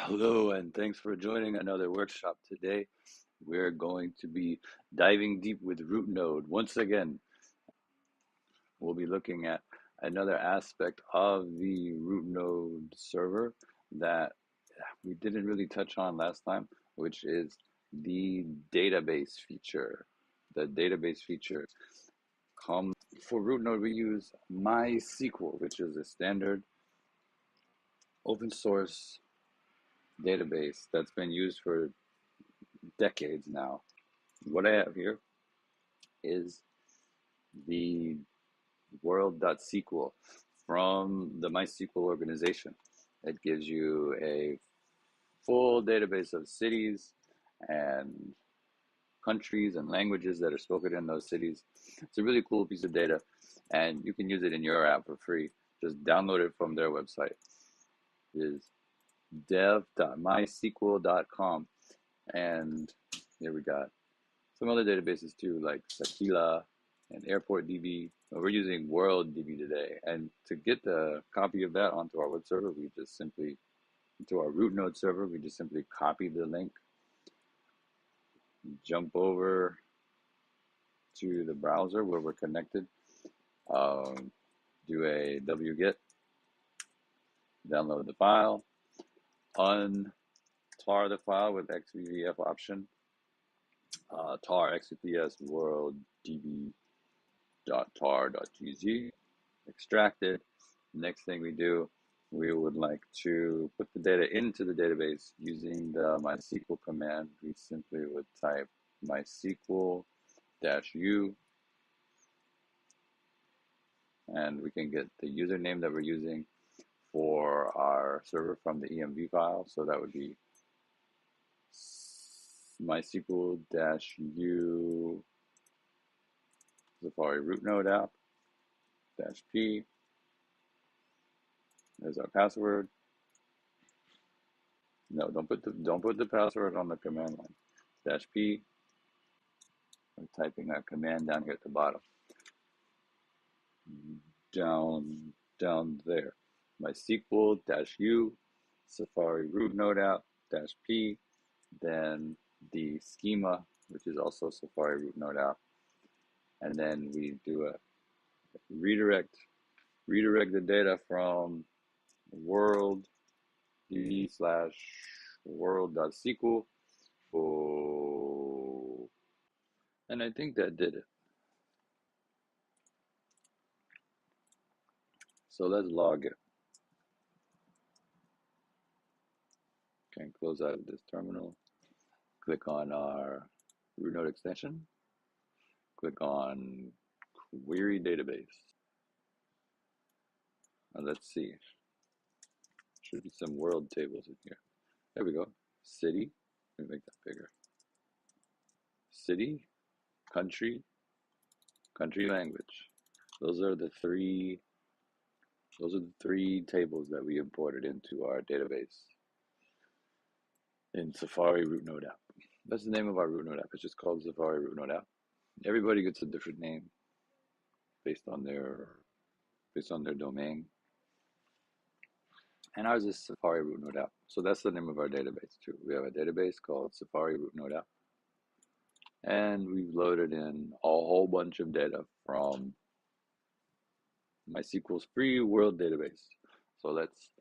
Hello, and thanks for joining another workshop today. We're going to be diving deep with Root Node. Once again, we'll be looking at another aspect of the Root Node server that we didn't really touch on last time, which is the database feature. The database feature comes for Root Node. We use MySQL, which is a standard open source database that's been used for decades now. What I have here is the world.sql from the MySQL organization. It gives you a full database of cities and countries and languages that are spoken in those cities. It's a really cool piece of data, and you can use it in your app for free. Just download it from their website. It is dev.mysql.com, and here we got some other databases too, like Sakila and Airport DB. We're using World DB today. And to get the copy of that onto our web server, to our root node server, we just simply copy the link, jump over to the browser where we're connected, do a wget, download the file, untar the file with xvvf option, tar xvps world db.tar.gz, extract it. Next thing we do, we would like to put the data into the database using the MySQL command. We simply would type MySQL-u, and we can get the username that we're using for our server from the env file. So that would be MySQL-u Safari root node app -p. There's our password. No, don't put the password on the command line. -p. I'm typing that command down here at the bottom. Down there. MySQL-u Safari root node app -p. Then the schema, which is also Safari root node app. And then we do a redirect the data from world db/world.sql. Oh, and I think that did it. So let's log it. Okay, close out of this terminal. Click on our root node extension. Click on query database. And let's see. Should be some world tables in here. There we go. City. Let me make that bigger. City, country, country language. Those are the three tables that we imported into our database in Safari root node app. That's the name of our root node app. It's just called Safari root node app. Everybody gets a different name based on their domain. And ours is Safari root node app. So that's the name of our database too. We have a database called Safari root node app. And we've loaded in a whole bunch of data from MySQL's free world database. So let's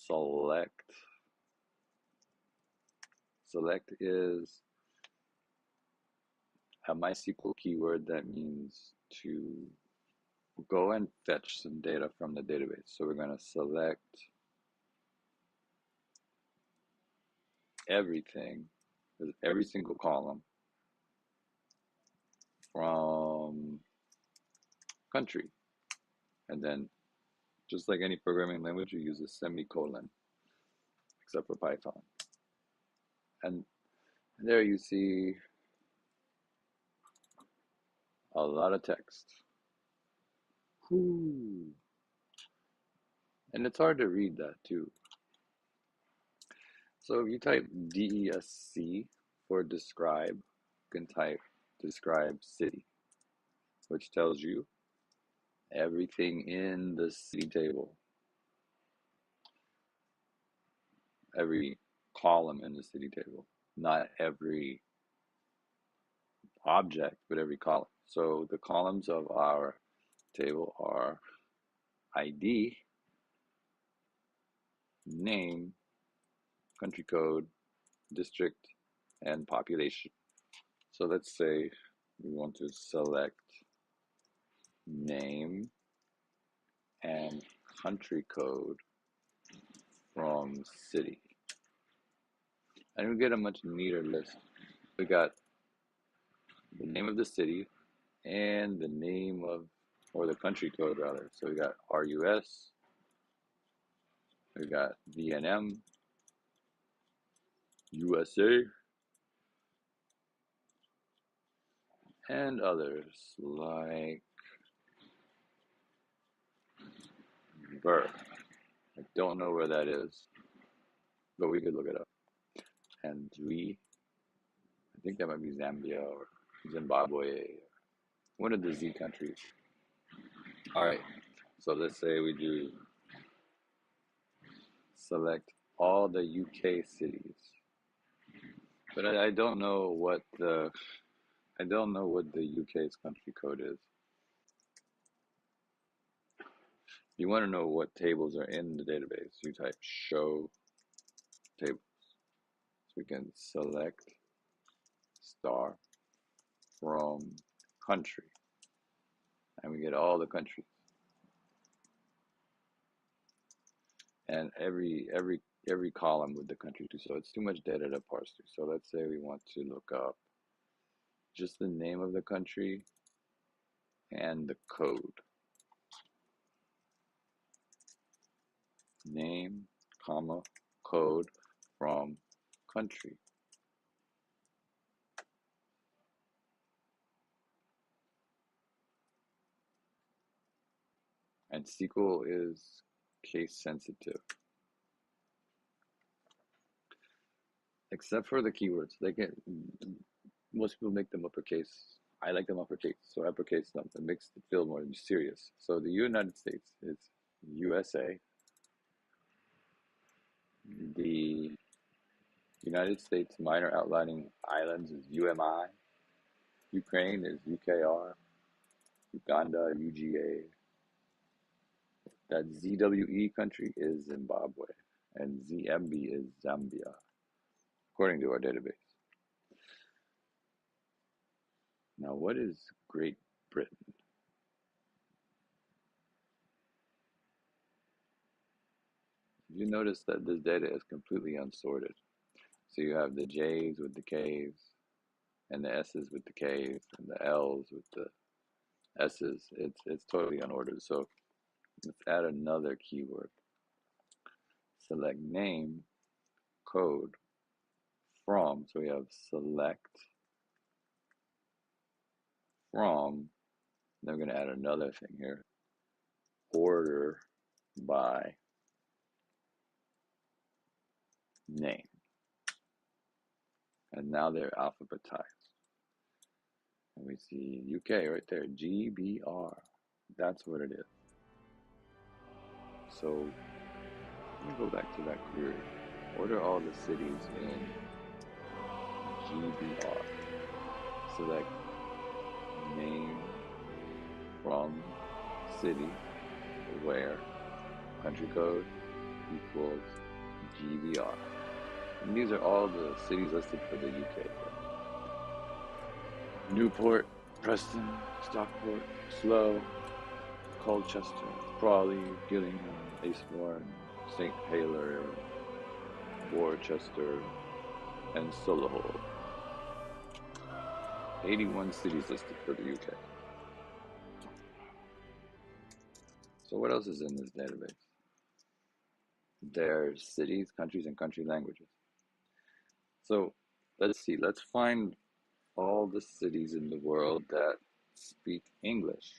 select. Select is a MySQL keyword that means to go and fetch some data from the database. So we're going to select everything, every single column from country. And then, just like any programming language, you use a semicolon, except for Python. And there you see a lot of text. Whew. And it's hard to read that too. So if you type DESC for describe, you can type describe city, which tells you everything in the city table. Every column in the city table, not every object, but every column. So the columns of our table are ID, name, country code, district, and population. So let's say we want to select name and country code from city. And we get a much neater list. We got the name of the city and the name of, or the country code rather. So we got RUS, we got VNM, USA, and others like Burr. I don't know where that is, but we could look it up. And Zwi, I think that might be Zambia or Zimbabwe, one of the Z countries. All right, so let's say we do select all the UK cities, but I don't know what the UK's country code is. You want to know what tables are in the database, you type show tables. So we can select star from country, and we get all the countries. And every column with the country too. So it's too much data to parse through. So let's say we want to look up just the name of the country and the code. Name, comma, code from country. And SQL is case sensitive. Except for the keywords. Most people make them uppercase. I like them uppercase, so uppercase them. It makes it feel more mysterious. So the United States is USA. The United States Minor Outlying Islands is UMI. Ukraine is UKR. Uganda, UGA. That ZWE country is Zimbabwe. And ZMB is Zambia, according to our database. Now, what is Great Britain? You notice that this data is completely unsorted. So you have the J's with the K's, and the S's with the K's, and the L's with the S's. It's totally unordered. So let's add another keyword. Select name, code, from. So we have select from. Then we're going to add another thing here. Order by name. And now they're alphabetized. And we see UK right there, GBR. That's what it is. So let me go back to that query. Order all the cities in GBR. Select name from city where country code equals GBR. And these are all the cities listed for the UK. Newport, Preston, Stockport, Slough, Colchester, Crawley, Gillingham, Eastbourne, St. Helier, Worcester, and Solihull. 81 cities listed for the UK. So what else is in this database? There's cities, countries, and country languages. So let's see, let's find all the cities in the world that speak English.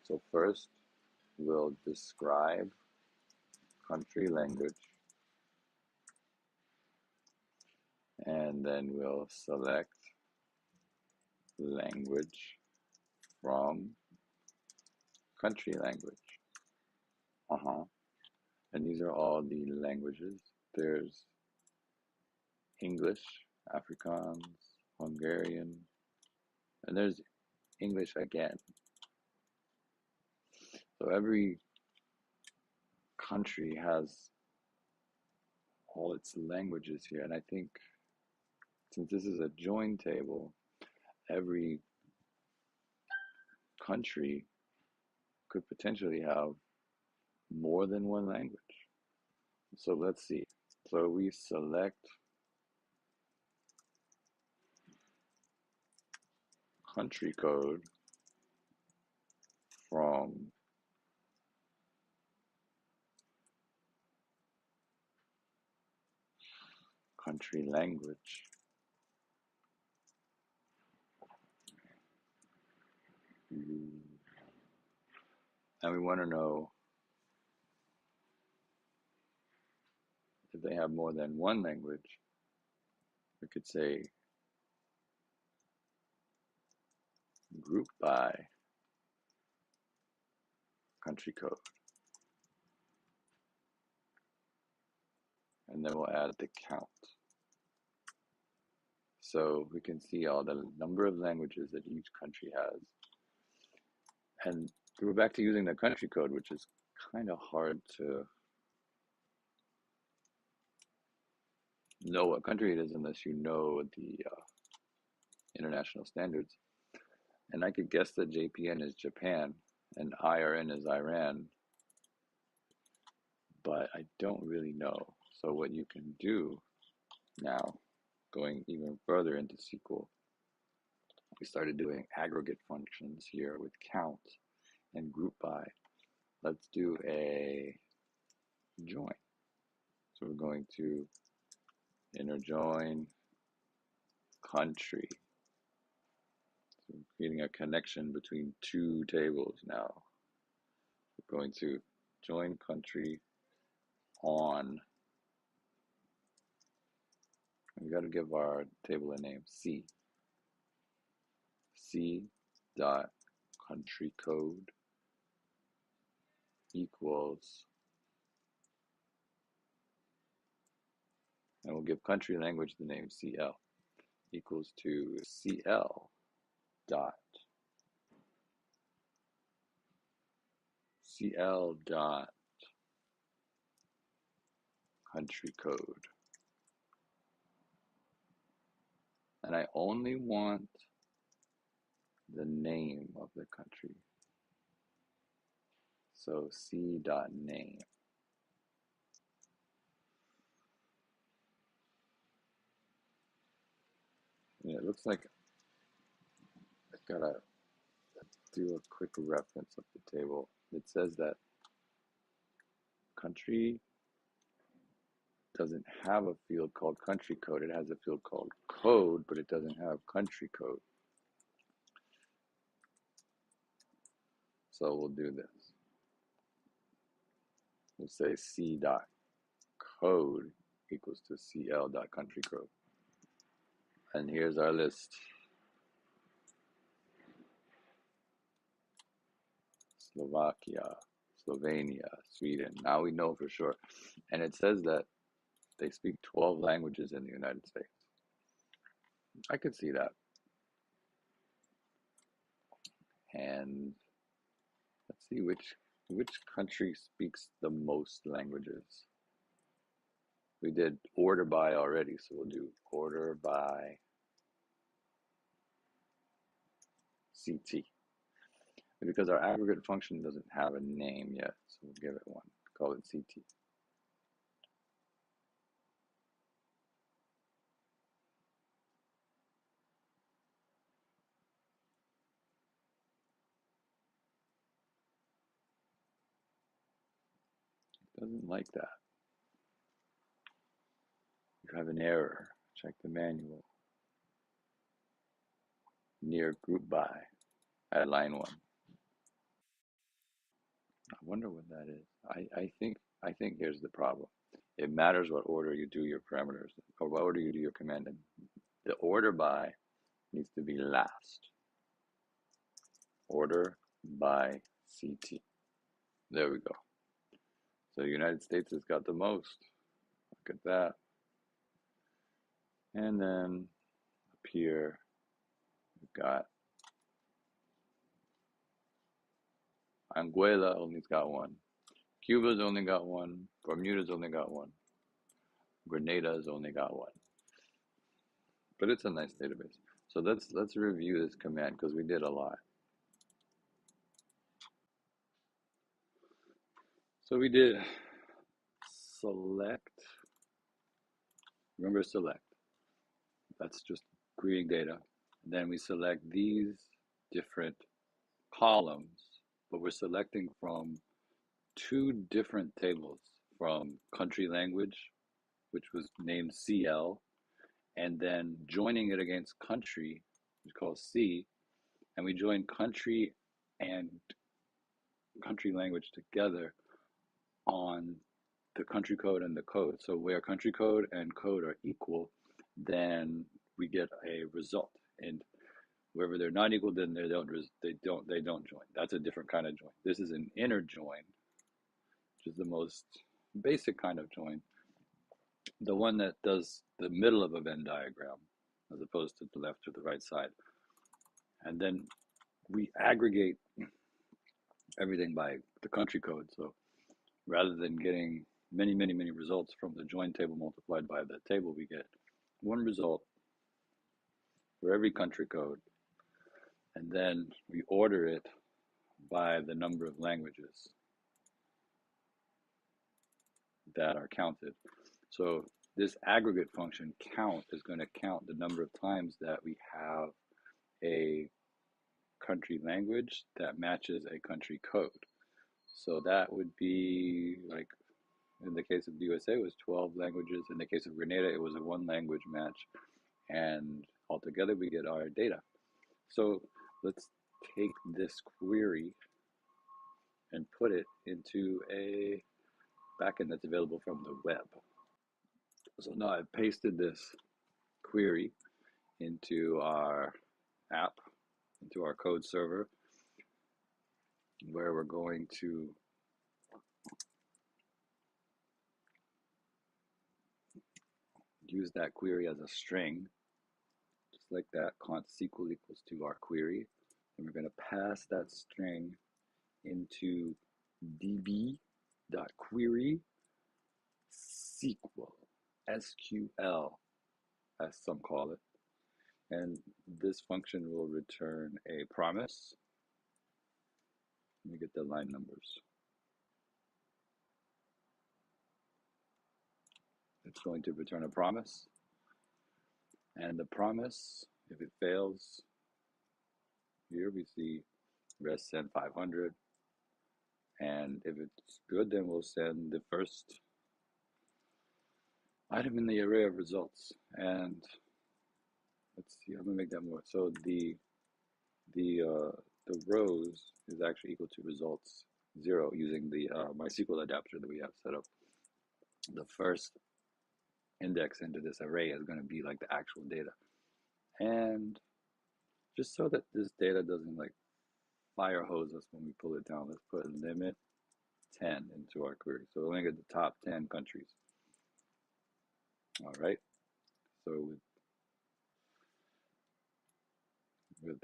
So first, we'll describe country language, and then we'll select language from country language. And these are all the languages There's English, Afrikaans, Hungarian, and there's English again. So every country has all its languages here. And I think since this is a join table, every country could potentially have more than one language. So let's see. So we select country code from country language. And we want to know if they have more than one language. We could say group by country code. And then we'll add the count. So we can see all the number of languages that each country has. And we're back to using the country code, which is kind of hard to know what country it is unless you know the international standards. And I could guess that JPN is Japan and IRN is Iran, but I don't really know. So what you can do now, going even further into SQL, we started doing aggregate functions here with count and group by. Let's do a join. So we're going to inner join country. So we're creating a connection between two tables now. We're going to join country on. We got to give our table a name, C. C dot country code equals, and we'll give country language the name CL, equals to CL dot country code. And I only want the name of the country. So C dot name. And it looks like I've got to do a quick reference of the table. It says that country doesn't have a field called country code. It has a field called code, but it doesn't have country code. So we'll do this. We'll say C dot code equals to CL dot country code. And here's our list. Slovakia, Slovenia, Sweden. Now we know for sure. And it says that they speak 12 languages in the United States. I could see that. And let's see which country speaks the most languages. We did order by already, so we'll do order by CT. Because our aggregate function doesn't have a name yet, so we'll give it one. Call it CT. It doesn't like that. You have an error. Check the manual. Near group by at line 1. I wonder what that is. I think here's the problem. It matters what order you do your parameters, or what order you do your command in. The order by needs to be last. Order by CT. There we go. So the United States has got the most. Look at that. And then up here, we've got Anguilla only's got one. Cuba's only got one. Bermuda's only got one. Grenada's only got one. But it's a nice database. So let's review this command because we did a lot. So we did select. Remember select. That's just querying data. And then we select these different columns, but we're selecting from two different tables, from country language, which was named CL, and then joining it against country, which is called C, and we join country and country language together on the country code and the code. So where country code and code are equal, then we get a result. And wherever they're not equal, then they don't join. That's a different kind of join. This is an inner join, which is the most basic kind of join. The one that does the middle of a Venn diagram, as opposed to the left or the right side. And then we aggregate everything by the country code. So rather than getting many results from the join table multiplied by the table, we get one result for every country code. And then we order it by the number of languages that are counted. So this aggregate function count is going to count the number of times that we have a country language that matches a country code. So that would be, like, in the case of the USA, it was 12 languages. In the case of Grenada, it was a one language match. And altogether, we get our data. So let's take this query and put it into a backend that's available from the web. So now I've pasted this query into our app, into our code server, where we're going to use that query as a string, just like that. Const SQL equals to our query, and we're going to pass that string into db.query SQL, SQL, as some call it. And this function will return a promise. Let me get the line numbers. It's going to return a promise. And the promise, if it fails, here we see rest send 500. And if it's good, then we'll send the first item in the array of results. And let's see, I'm gonna make that more. So the rows is actually equal to results 0 using the MySQL adapter that we have set up. The first index into this array is going to be like the actual data. And just so that this data doesn't like fire hose us when we pull it down, let's put limit 10 into our query. So we're only get the top 10 countries. All right. So with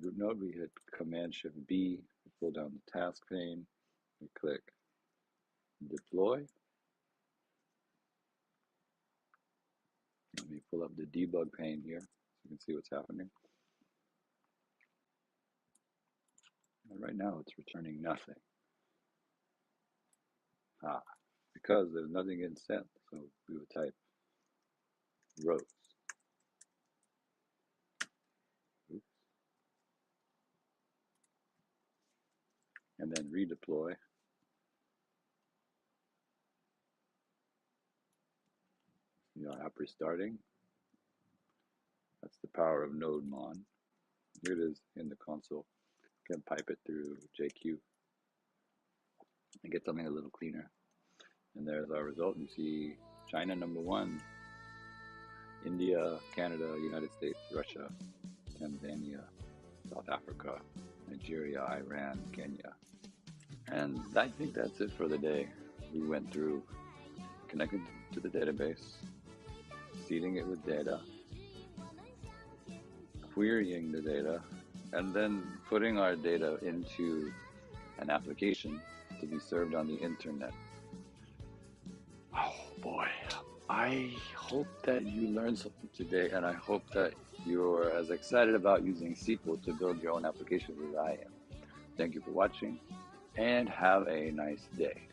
root node, we hit Command Shift B, we pull down the task pane, we click deploy. Let me pull up the debug pane here so you can see what's happening. And right now it's returning nothing. Because there's nothing in sent, so we would type rows. Oops. And then redeploy. App restarting. That's the power of NodeMon. Here it is in the console. You can pipe it through JQ and get something a little cleaner. And there's our result. You see China #1, India, Canada, United States, Russia, Tanzania, South Africa, Nigeria, Iran, Kenya. And I think that's it for the day. We went through connecting to the database, seeding it with data, querying the data, and then putting our data into an application to be served on the internet. Oh boy, I hope that you learned something today, and I hope that you're as excited about using SQL to build your own applications as I am. Thank you for watching, and have a nice day.